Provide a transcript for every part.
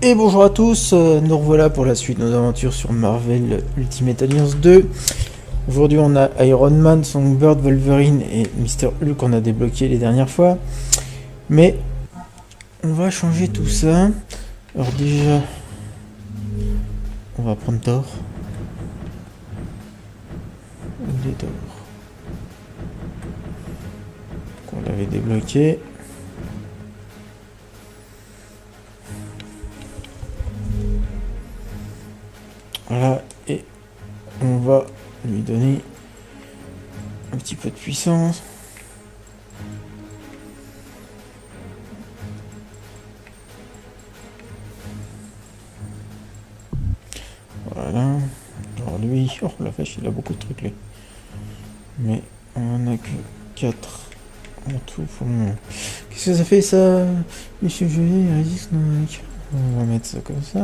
Et bonjour à tous, nous revoilà pour la suite de nos aventures sur Marvel Ultimate Alliance 2. Aujourd'hui on a Iron Man, Songbird, Wolverine et Mr. Hulk qu'on a débloqué les dernières fois. Mais on va changer tout ça. Alors déjà, on va prendre Thor. Il est Thor. On l'avait débloqué. Voilà, et on va lui donner un petit peu de puissance. Voilà. Alors lui, oh la vache, il a beaucoup de trucs lui. Mais on en a que 4 en tout pour le moment. Qu'est-ce que ça fait ça? Monsieur Gelé, résiste. On va mettre ça comme ça.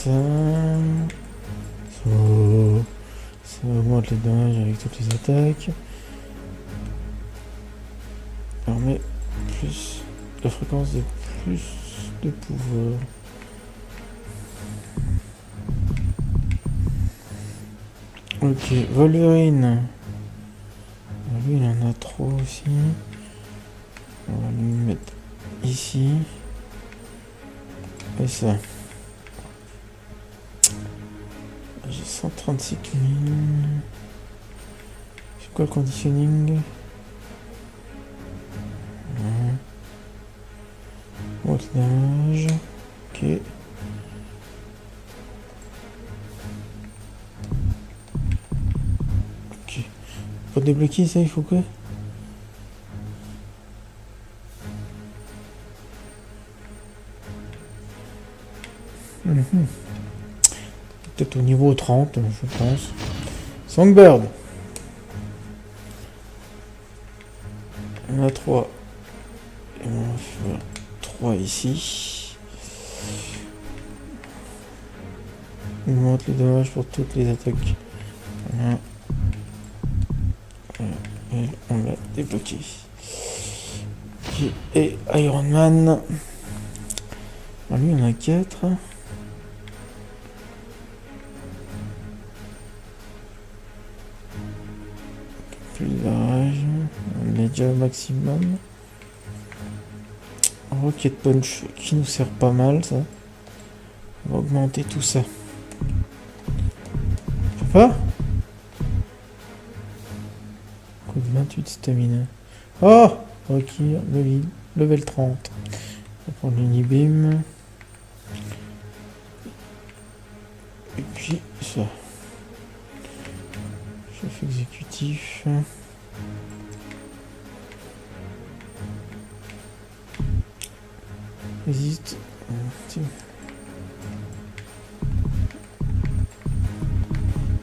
Ça augmente les dommages avec toutes les attaques. Permet plus la fréquence de plus de pouvoir. Ok, Wolverine. Lui il en a trop aussi. On va lui mettre ici. Et ça. J'ai 136 000. C'est quoi le conditioning? Voltage. Ok. Ok. Pour débloquer ça, il faut quoi? Peut-être au niveau 30, je pense. Songbird. On a 3. Et on va faire 3 ici. On augmente les dommages pour toutes les attaques. Voilà. Et on l'a débloqué. Okay. Et Iron Man. Alors lui, on a 4. Plus de barrage, on est déjà au maximum. Rocket Punch qui nous sert pas mal, ça. On va augmenter tout ça. Faut pas? Coup de 28 stamina. Oh! Ok, level 30. On va prendre l'unibim. Et puis ça. Chef exécutif. Résiste.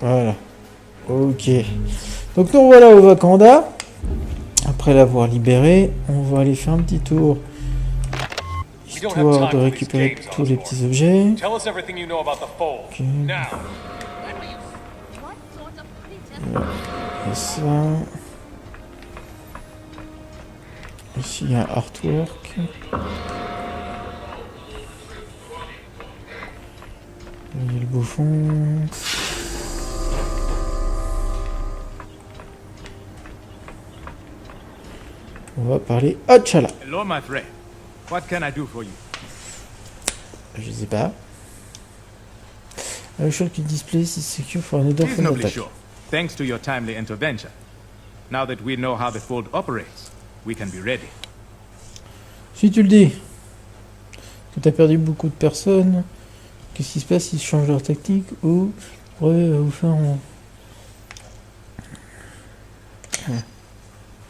Voilà. Ok. Donc nous voilà au Wakanda. Après l'avoir libéré, on va aller faire un petit tour. Histoire de récupérer tous les petits objets. Okay. Et ça. Ici il y a un artwork. Il y a le bouffon. On va parler à T'Challa. Hello, my friend. What can I do for you? Je sais pas. I shall display is secure for another phone Reasonably attack. sure. Thanks to your timely intervention. Now that we know how the fold operates, we can be ready. Si tu le dis. Que t'as perdu beaucoup de personnes. Qu'est-ce qui se passe? Ils changent leur tactique ou ouais, vous faire en...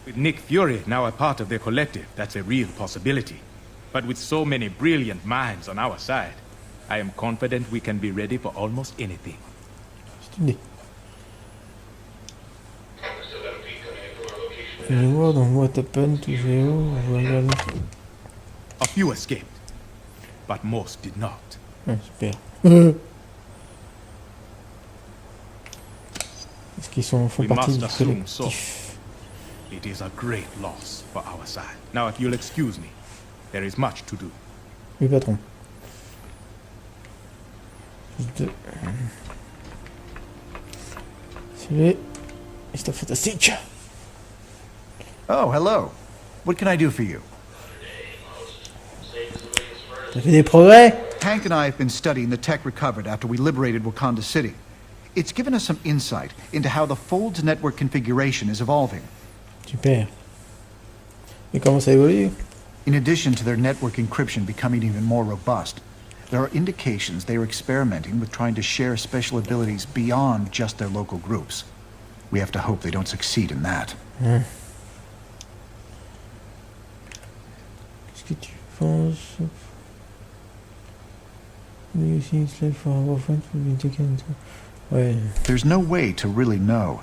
With Nick Fury now a part of their collective, that's a real possibility. But with so many brilliant minds on our side, I am confident we can be ready for almost anything. Si tu le dis. Je vois dans What Happened to Zero, voilà. A few escaped, but most did not. Ah, super. Est-ce qu'ils font We partie must du assume so. collectif? It is a great loss for our side. Now, if you'll excuse me, there is much to do. Oui, patron. de... Salut. C'est fantastique. Oh, hello. What can I do for you? T'as fait des progrès? Hank and I have been studying the tech recovered after we liberated Wakanda City. It's given us some insight into how the Fold's network configuration is evolving. Super. Et comment ça évolue? In addition to their network encryption becoming even more robust, there are indications they are experimenting with trying to share special abilities beyond just their local groups. We have to hope they don't succeed in that. Qu'est-ce que tu penses? Ouais. There's no way to really know.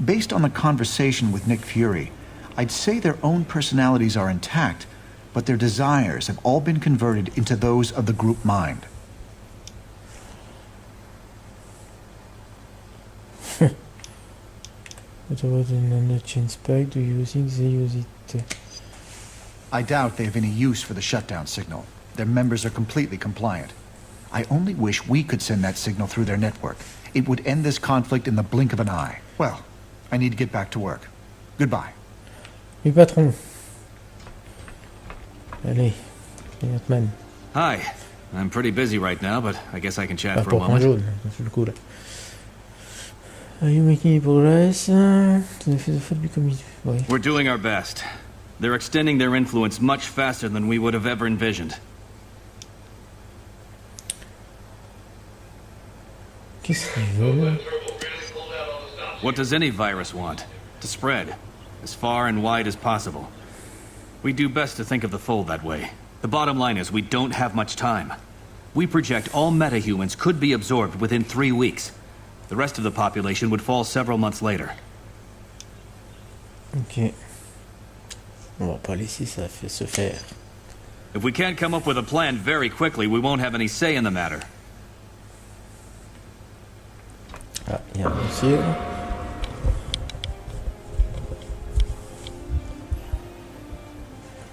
Based on the conversation with Nick Fury, I'd say their own personalities are intact, but their desires have all been converted into those of the group mind. What about the nanochain spike? Do you think they use it? I doubt they have any use for the shutdown signal. Their members are completely compliant. I only wish we could send that signal through their network. It would end this conflict in the blink of an eye. Well, I need to get back to work. Goodbye. Oui, patron. Allez, Ant-Man. Hi. I'm pretty busy right now, but I guess I can chat for a Pour prendre moment. jaune, c'est le coup là. Are you making progress? Ouais. We're doing our best. They're extending their influence much faster than we would have ever envisioned. Qu'est-ce qu'il veut? What does any virus want? To spread. As far and wide as possible. We do best to think of the Fold that way. The bottom line is we don't have much time. We project all metahumans could be absorbed within 3 weeks. The rest of the population would fall several months later. Ok. On va pas laisser ça se faire. If we can't come up with a plan very quickly, we won't have any say in the matter. Ah, il y a un monsieur.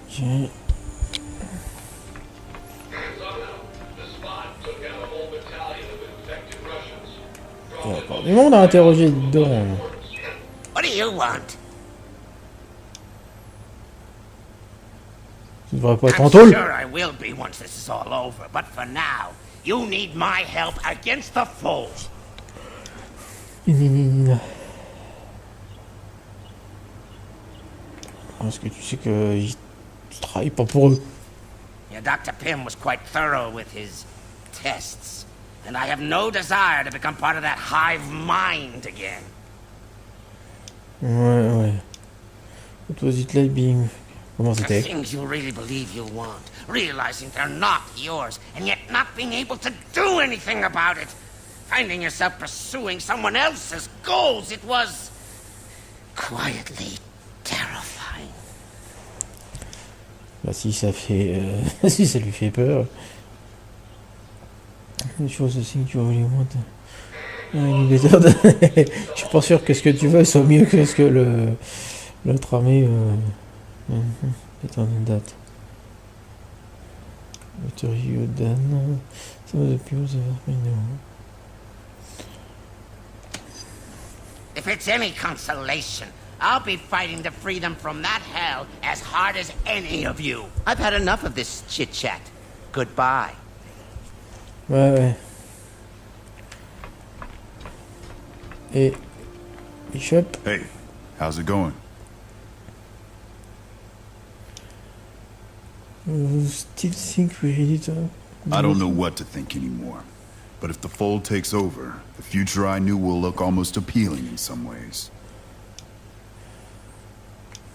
Ok. Il y a encore du monde à interroger dedans. What do you want? Tu devrais pas être en I'm tôle. sure I will be once this is all over, but for now, you need my help against the Fold. Est-ce que tu sais que je travaille pas pour eux? Your Dr. Pym was quite thorough with his tests, and I have no desire to become part of that hive mind again. Ouais. What was it like being... Comment The c'était? things you really believe you want, realizing they're not yours, and yet not being able to do anything about it. Finding yourself pursuing someone else's goals, it was quietly terrifying. Bah si ça fait... si ça lui fait peur. Une chose aussi que tu vas voulu monter. Une méthode. Je suis pas sûr que ce que tu veux soit mieux que ce que l'autre armée... Attends une date. Vicarious Visions. Ça va depuis où ça va? If it's any consolation, I'll be fighting to free them from that hell as hard as any of you. I've had enough of this chit-chat. Goodbye. Ouais. Et... Bishop. Hey, how's it going? You still think we really don't... I don't know what to think anymore. But if the Fold takes over, the future I knew will look almost appealing in some ways.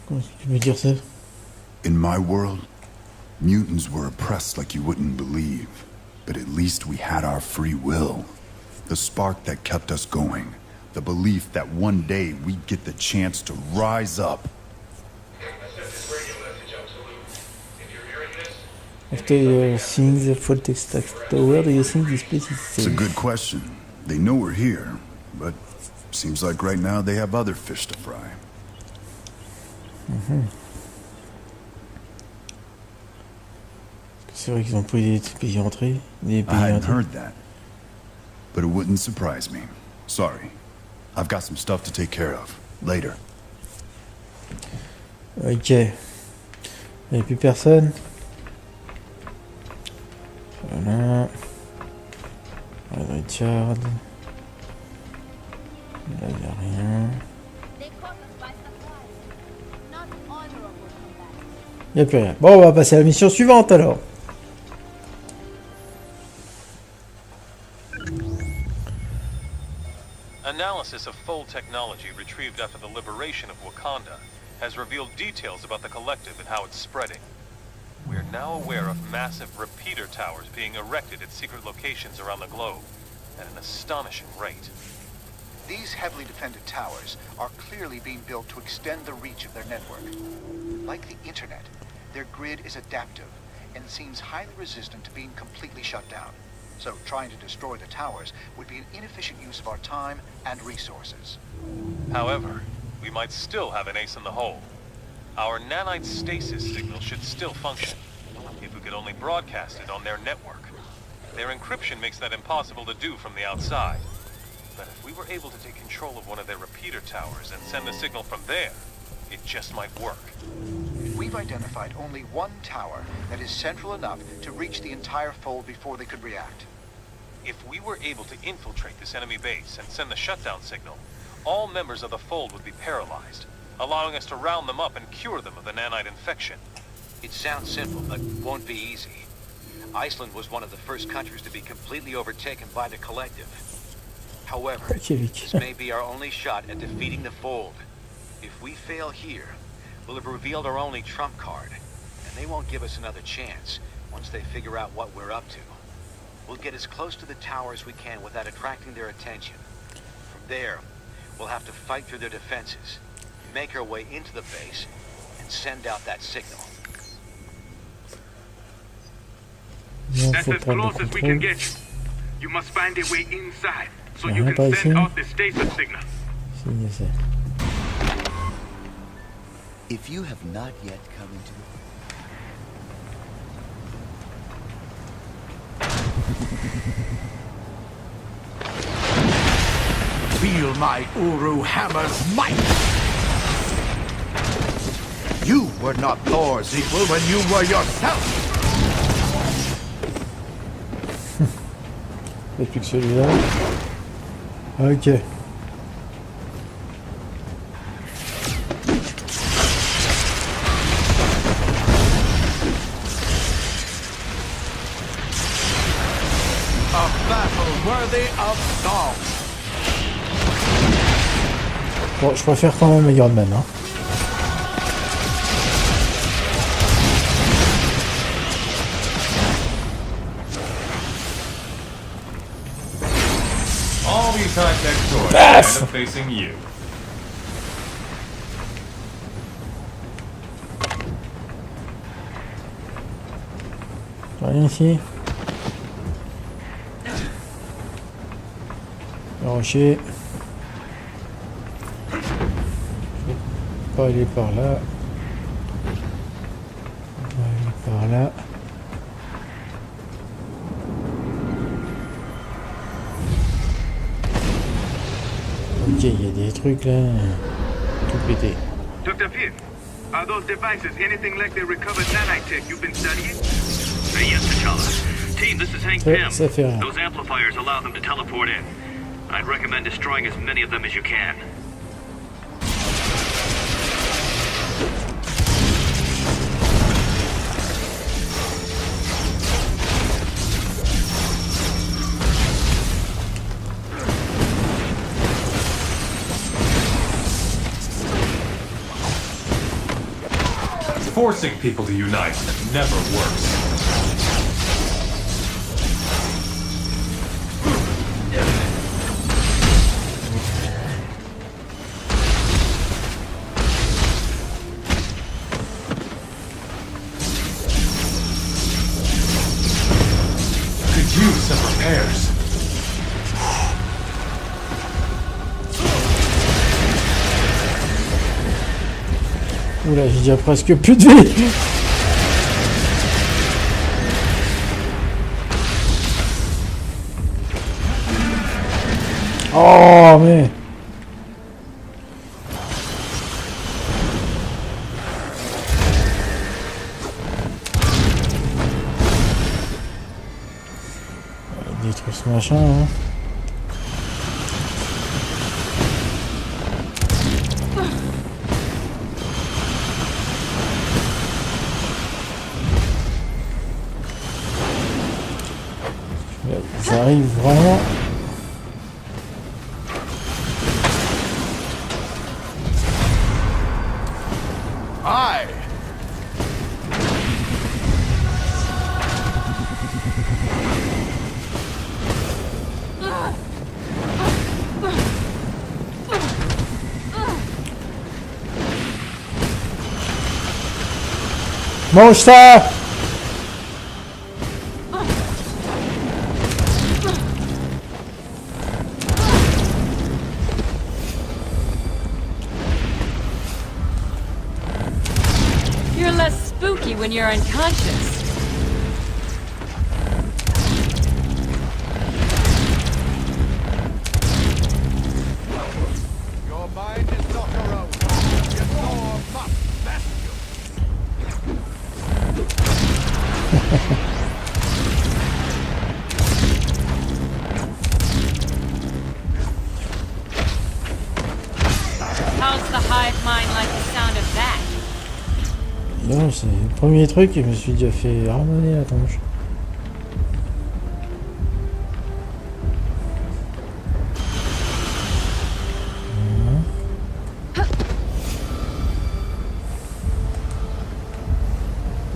Comment tu peux dire ça? In my world, mutants were oppressed like you wouldn't believe. But at least we had our free will. The spark that kept us going. The belief that one day we'd get the chance to rise up. After seeing the full text tower, do you think this place is safe? It's a good question. They know we're here, but seems like right now they have other fish to fry. C'est vrai qu'ils ont pris des pays entrées, des I pays hadn't entrées. heard that. but it wouldn't surprise me. Sorry. I've got some stuff to take care of. Later. Ok. Il n'y a plus personne. Voilà. Richard. Là, il n'y a rien. Il n'y a plus rien. Bon, on va passer à la mission suivante alors. Analysis of fold technology retrieved after the liberation of Wakanda has revealed details about the collective and how it's spreading. We are now aware of massive repeater towers being erected at secret locations around the globe at an astonishing rate. These heavily defended towers are clearly being built to extend the reach of their network. Like the internet, their grid is adaptive and seems highly resistant to being completely shut down. So trying to destroy the towers would be an inefficient use of our time and resources. However, we might still have an ace in the hole. Our nanite stasis signal should still function, if we could only broadcast it on their network. Their encryption makes that impossible to do from the outside. But if we were able to take control of one of their repeater towers and send the signal from there, it just might work. We've identified only one tower that is central enough to reach the entire fold before they could react. If we were able to infiltrate this enemy base and send the shutdown signal, all members of the fold would be paralyzed, allowing us to round them up and cure them of the nanite infection. It sounds simple, but won't be easy. Iceland was one of the first countries to be completely overtaken by the collective. However, this may be our only shot at defeating the fold. If we fail here, we'll have revealed our only trump card, and they won't give us another chance once they figure out what we're up to. We'll get as close to the tower as we can without attracting their attention. From there, we'll have to fight through their defenses, make our way into the base, and send out that signal. That's as close as we can get you. You must find a way inside, so you can send out the stasis signal. If you have not yet come into Feel my Uru hammer's might! You were not Thor's equal when you were yourself! Et puis que celui-là. Ok. A battle worthy of song! Bon, je préfère quand même Iron Man, hein. All these high-tech toys end up facing you. Rien ici. Le rocher. Je vais pas aller par là. On va aller par là. Ok, il y a des trucs là. Tout pété. Dr. Pierce, are those devices anything like the recovered nanite tech you've been studying? Yes, T'Challa. Team, this is Hank Pym. Ça fait rien. Those amplifiers allow them to teleport in. I'd recommend destroying as many of them as you can. Forcing people to unite never works. Could use some repairs. Oula, j'ai déjà presque plus de vie. Oh, mais... Détruire ce machin, hein. Ça arrive vraiment. Aye. Mange ça! You're less spooky when you're unconscious. Your mind is not your own. Your soul must best you. How's the hive mind like the sound of that? Non, c'est le premier truc et je me suis déjà fait ramener la tronche.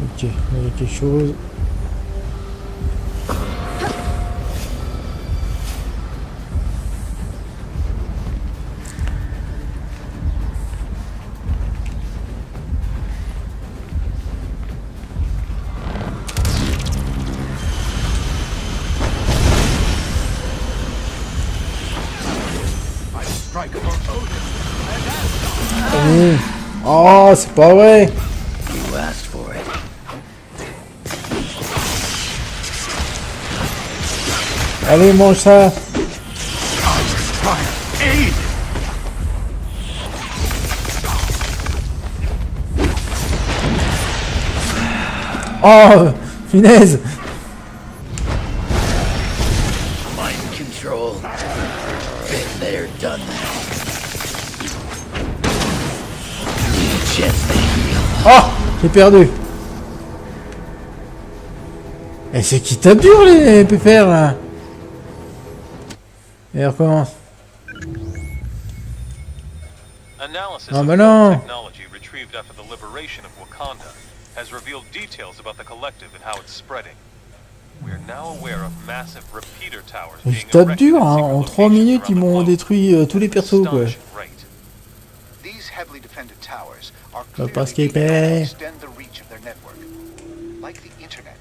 Ok, il y a quelque chose. Oh, c'est pas vrai! You asked for it. Allez, mange ça! Oh, punaise! Mind control. Been there, done that. Need a chance to heal. Oh, j'ai perdu. Et c'est qui tape dur les pépères là. Et on recommence. Analysis Ah of bah film non. technology retrieved after the liberation of Wakanda has revealed details about the collective and how it's spreading. We are now aware of massive repeater towers Ils being tapent erected dur, in hein. secret En 3 locations minutes around ils the m'ont globe. détruit tous les persos quoi. Astonishing rate. These heavily defended towers are Va pas clearly skipper. eager to extend the reach of their network. Like the internet,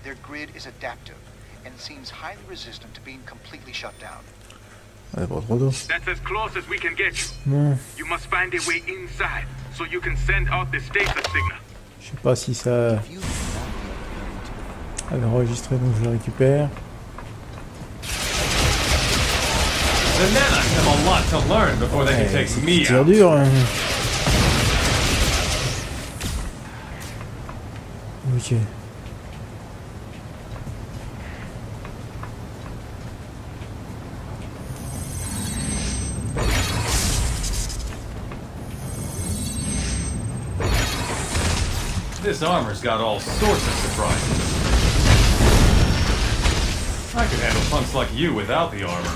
their grid is adaptive and seems highly resistant to being completely shut down. Ouais, pas trop d'eau. That's as close as we can get you. Bon, You must find a way inside so you can send out the status signal. je sais pas si ça avait enregistré donc je le récupère. The nanites have a lot to learn before they can take me C'est out. dur. Hein. Ok. This armor's got all sorts of surprises. I could handle punks like you without the armor.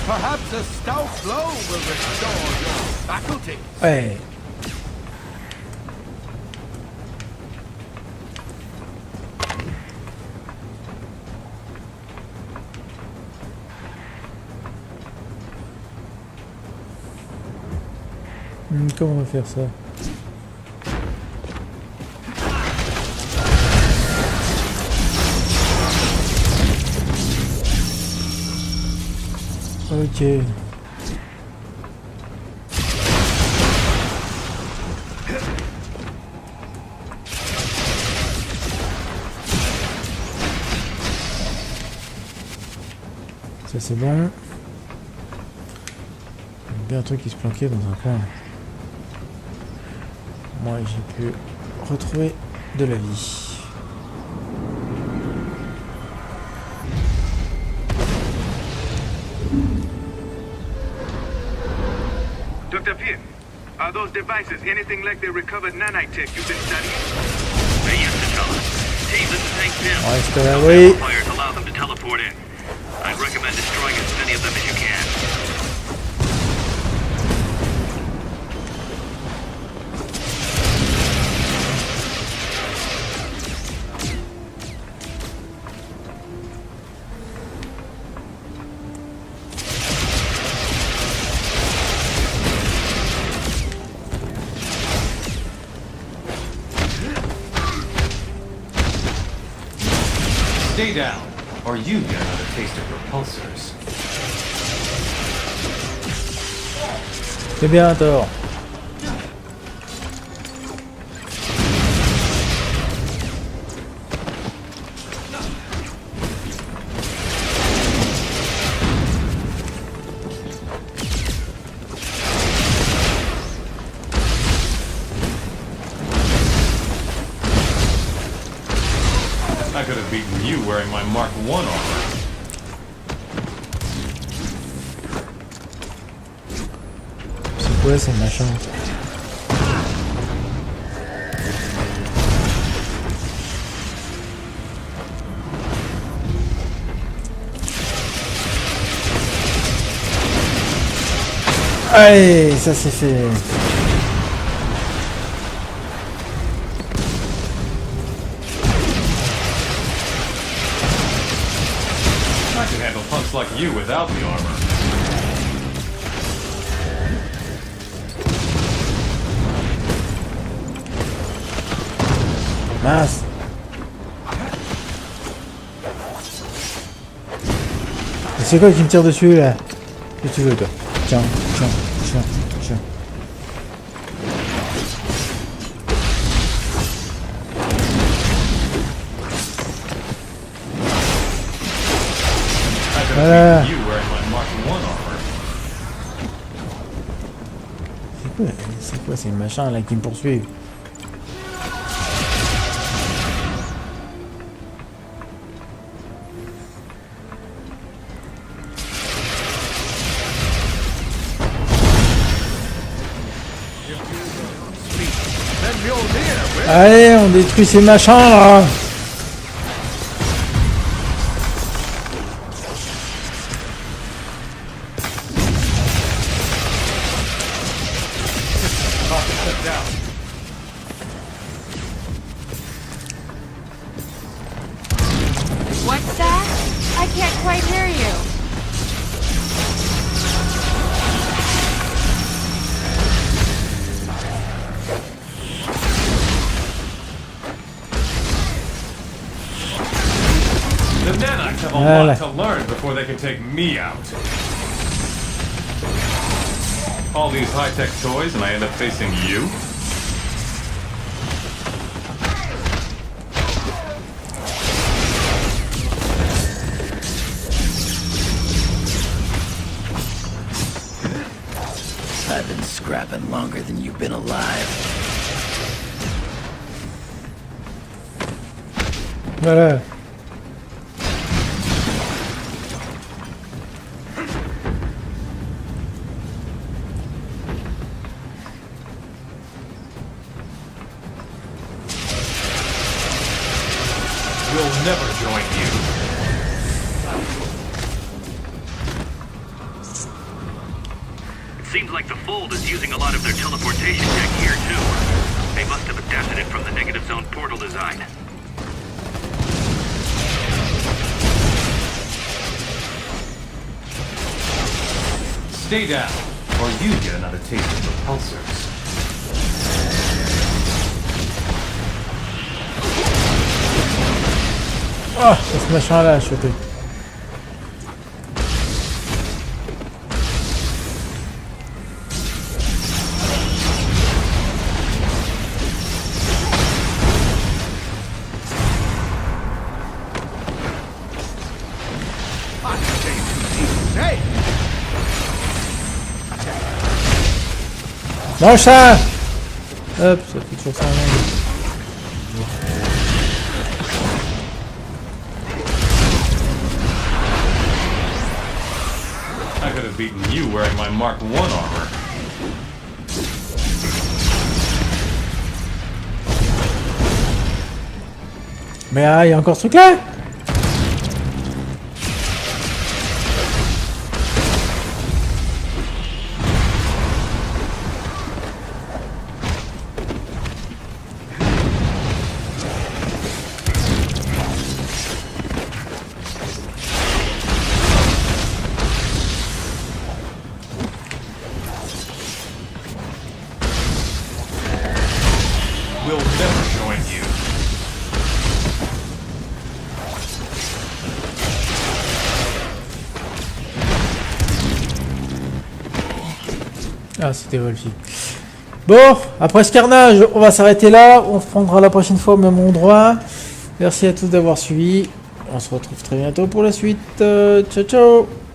Perhaps a stout blow will restore your faculty. Ouais. Comment on va faire ça? Ok. Ça c'est bon. Il y a bien un truc qui se planquait dans un coin. Moi j'ai pu retrouver de la vie. Dr. Pierre, are those devices anything like the recovered nanite tech you've been studying? They used to tell us. Teams in the tank pin. Reste là, oui. Fires allow them to teleport in. I'd recommend destroying as many of them as you can. Stay down, or you get another taste of repulsors. C'est bien, Thor. I could have beaten you wearing my Mark I armor. C'est quoi ces machins? Allez, ça c'est fait. I can handle punks like you without the armor. Mince. C'est quoi qui me tire dessus là? Qu'est-ce que tu veux toi? Tiens, tiens, tiens, tiens. Voilà. C'est quoi ces machins là qui me poursuivent? Allez, on détruit ces machins là. What's that? I can't quite hear you. The nanites have a lot to learn before they can take me out. All these high-tech toys and I end up facing you? I've been scrapping longer than you've been alive. Voilà. We'll never join you. It seems like the Fold is using a lot of their teleportation tech here, too. They must have adapted it from the negative zone portal design. Stay down, or you get another taste of repulsors. Oh, c'est ce machin là à choper. Mange ça. Hop, ça fait toujours ça. I could have beaten you wearing my Mark I armor. Mais ah, il y a encore ce truc là. We'll never join you. Ah, c'était Wolfie. Bon, après ce carnage, on va s'arrêter là. On se prendra la prochaine fois au même endroit. Merci à tous d'avoir suivi. On se retrouve très bientôt pour la suite. Ciao, ciao.